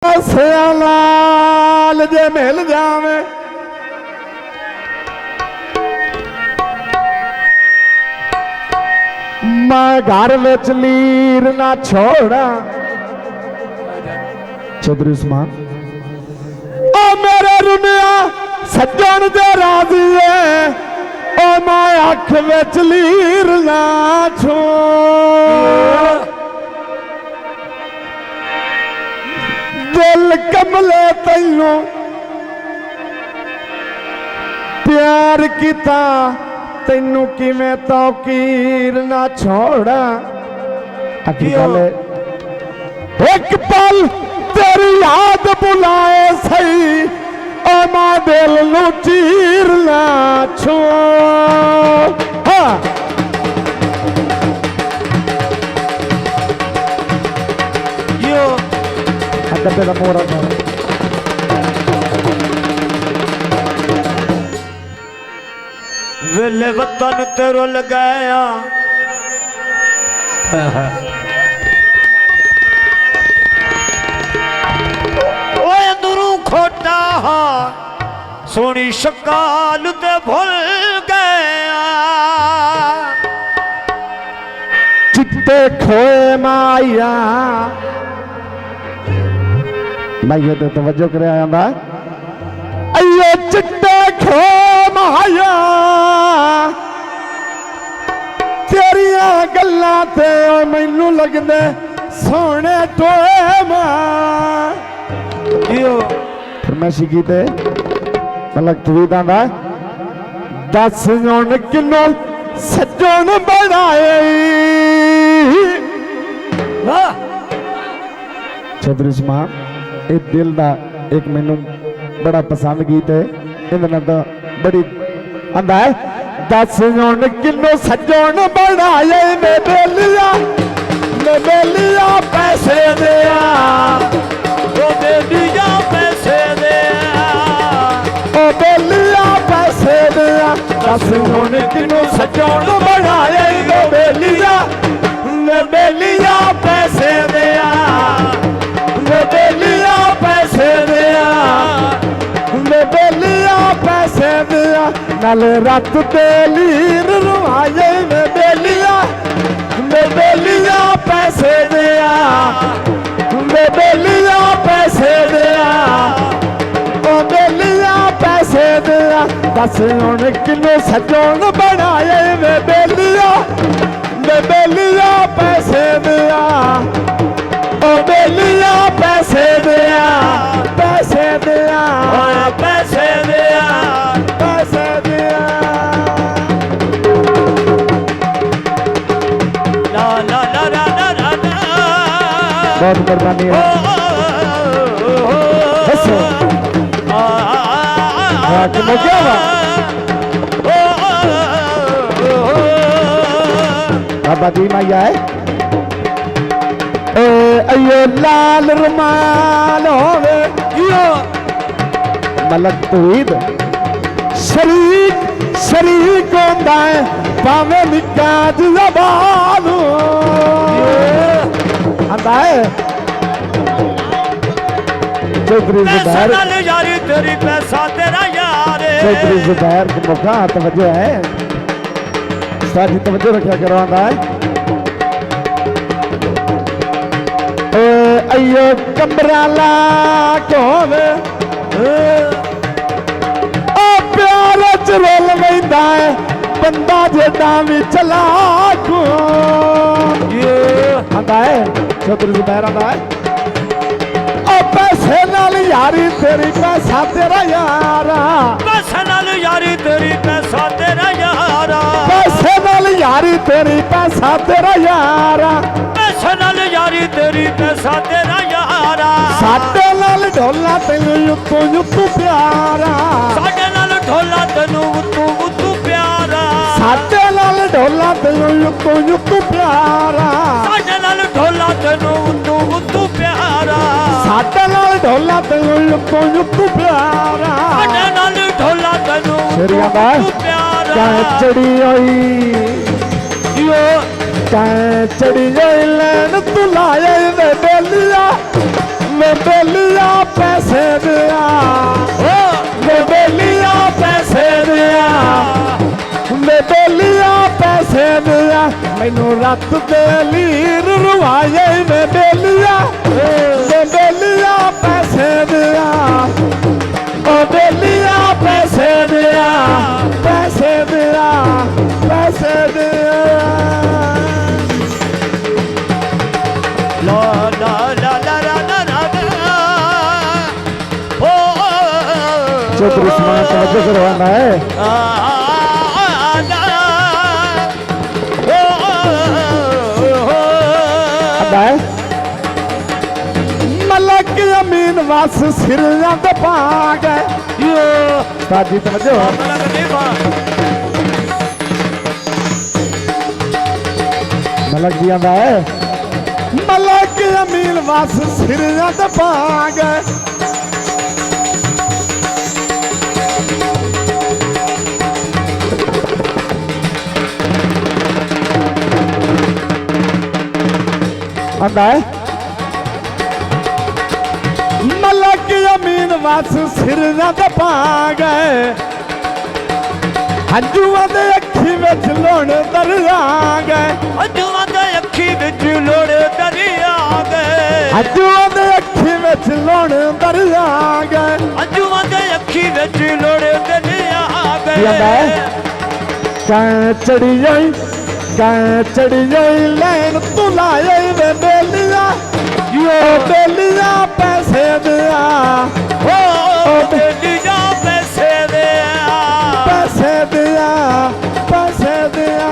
सियालाल जे मिल जावे मैं घर विच लीर ना छोड़ा। चौधरी उस्मान ओ मेरे रुनिया सज्जन दे राजी है ओ मैं अख विच लीर ना छोड़। दिल कमले तैनू प्यार किता तैनू किवें तौकीर ना छोड़ा। एक पल तेरी याद बुलाए सही ओ मां दिल नू चीर ना छोड़। हाँ डब्बे का मोरा था वेले वतन तेरो लगाया ओए अंदरू खोटा सोनी शकाल ते भूल गया। चिट्टे खोए माया भाई ये तो तवज्जो करे आंदा अयो चिट्टे खो माया तेरिया गल्लां ते मैनू लगदे सोने टोए मां। फरमाइशी कीते मतलब तवीद आंदा दस हुण किन्नों सज्जन बनाए। चौधरी उस्मान एक दिल का एक मैनू बड़ा पसंद गीत है इन्हें तो बड़ी आंदा है दस हुण किन्नों सज्जन बनाए मैं बेलिया पैसे दिया ओ बेलिया पैसे दिया ओ बेलिया पैसे दिया दस हुण किन्नों सज्जन बनाए मैं बेलिया पैसे दिया बेलिया पैसे दिया बेलिया पैसे दिया नाल रत बेलीर रुआए में बेलिया पैसे दिया बेलिया पैसे दिया ओ बेलिया पैसे दिया दस हुण किन्नों सज्जन बनाए में बेलिया पैसे दिया ओ बेलिया पैसे दिया पैसे दिया पैसे दिया पैसे दिया। ला ला ला ला ला ला ला। बहुत मेहरबानी है कि क्या हुआ बाबा जी मैया है अयो लाल रुमाल होवे मलक तवीद शरीक होंदा है भावे निक्का जबान आंदा है। चौधरी जुबैर यारी तेरी पैसा तेरा यार चौधरी जुबैर के मौका तवज्जो है सारी तवज्जो रखा करो आंदा है अयो कमरा ला कोवे ओ प्यार च रोल वैंदा है बंदा जेड़ा भी चला को आंदा है चौधरी जुबैर आंदा है ओ पैसे नाल यारी तेरी पैसा तेरा यारा पैसे नाल यारी तेरी पैसा तेरा यारा पैसे नाल यारी तेरी पैसा तेरा यारा पैसे नाल यारी तेरी पैसा तेरा यारा साडे नाल ढोला तैनू युत्तू प्यारा साडे नाल ढोला तैनू उत्तू प्यारा साडे नाल ढोला तैनू युत्तू प्यारा साडे नाल ढोला तैनू उत्तू प्यारा साडे नाल ढोला तैनू युत्तू प्यारा साडे नाल ढोला तैनू उत्तू प्यारा चाहे चढ़ी होई चाहे चढ़ी होई लैन तू लाए वे बेलिया ਵੇ ਬੇਲੀਆ ਪੈਸੇ ਦਿਆ ਵੇ ਬੇਲੀਆ ਪੈਸੇ ਦਿਆ ਵੇ ਬੇਲੀਆ ਪੈਸੇ ਦਿਆ ਮੈਨੂੰ ਰੱਤ ਦੇ ਲੀਰ ਰਵਾਏ ਵੇ ਬੇਲੀਆ ਪੈਸੇ ਦਿਆ ਓ ਬੇਲੀਆ ਪੈਸੇ ਦਿਆ ਪੈਸੇ ਦਿਆ ਪੈਸੇ ਦਿਆ ਲਾ ਲਾ ਲਾ ਲਾ ਲਾ ਲਾ ਓ चौधरी उस्मान तवज्जो करवाना है मलक अमीन वास सिरिया दे भाग ताजी तवज्जो मलक जी आंदा है मलक अमीन वास सिरिया दे भाग आंदा है मलक अमीन वास सिरना दे भाग हंजुआ दे अखी विच लोण दरिया गए हंजुआ दे अखी विच लोण दरिया गए हंजुआ दे अखी विच लोण दरिया गए हंजुआ दे अखी विच लोण दरिया गए चढ़ी आई लैन तू लाए वे बेलिया बेलिया पैसे दिया बेलिया पैसे दिया पैसे दिया पैसे दिया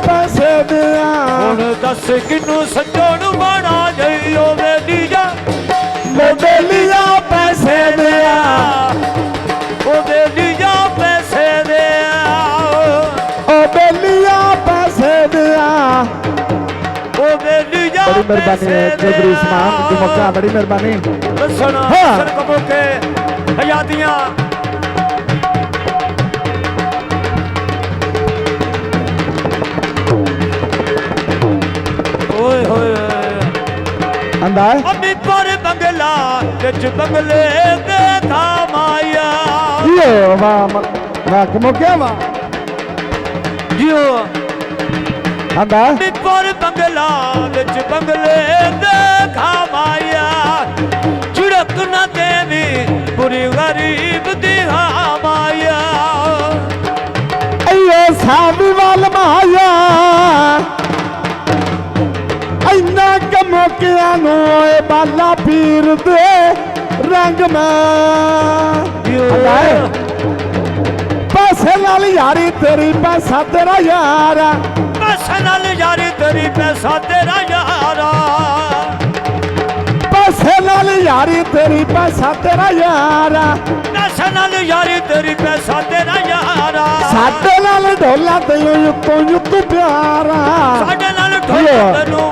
पैसे दिया हुण दस किनू सजण बना जाइयो बेलिया पैसे दिया ओ बेलिया पैसे दिया ओ बेलिया पैसे दिया बड़ी मेहरबानी है चौधरी उस्मान की मौका बड़ी मेहरबानी सुना सरकमों के हयातियां ओए होए अंदा अभी पर बंगला विच बंगले देखा माया यो वाह की मौका वाह जियो आंदा पर बंगला विच बंगले देखा माया झुड़क न देवी बुरी गरीब दिहा माया अयो सावी वाल माया इन्ना कमोकिया नो बाला पीर दे रंग में पैसे नाल यारी तेरी पैसा तेरा यारा पैसे नाल यारी तेरी पैसा तेरा यारा पैसे नाल यारी तेरी पैसा तेरा यारा पैसे नाल यारी तेरी पैसा तेरा यारा साडे नाल ढोला तैयो युत्तों प्यारा साडे नाल ढोला तैयो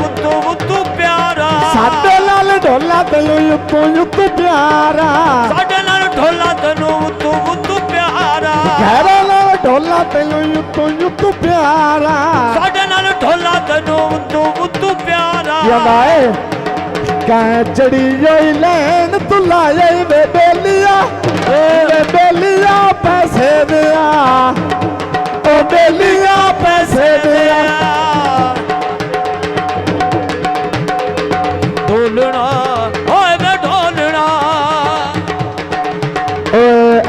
उत्तों प्यारा साडे नाल ढोला तैयो युत्तों प्यारा साडे नाल ढोला तैयो उत्तों प्यारा गहरा नाल ढोला तैयो युत्तों प्यारा साडे नाल ढोला तैयो उत्तों प्यारा यादा है कह चढ़ी आई लैन तू लाए वे बेलिया पैसे दिया ओ बेलिया पैसे दिया ढोलना ओए वे ढोलना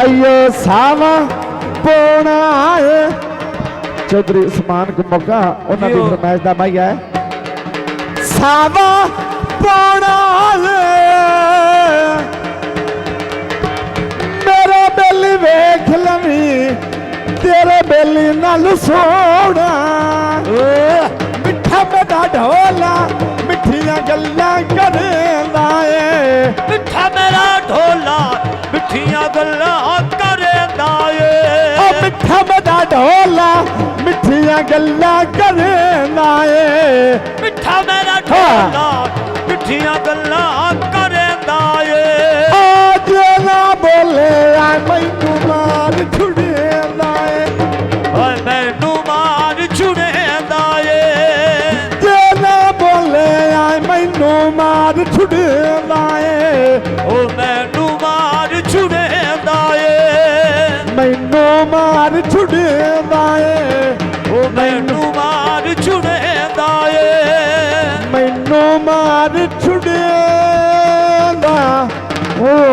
अयो सावा पोना है चौधरी उस्मान को मौका उन्होंने भी फरमाइश दा भाई है सावा पोना है मेरा बेली वेख लवी तेरे बेली नाल सोना मिठा मेरा ढोला मिठिया गल्ला करेंदा ए मिठा मेरा ढोला मिठिया गल्ला करेंदा ए मिठा मेरा ढोला मिठिया गल्ला करेंदा ए मिठा मेरा ढोला मिठिया गल्ला करेंदा ए आज ना बोले आ मैनू मार छुड़ेंदा ए ओए मैनू मार छुड़ेंदा ए जे ना बोले आ मैनू मार छुड़ेंदा ए ਯਾਰ ਛੁੜਿਆ ਦਾ ਓ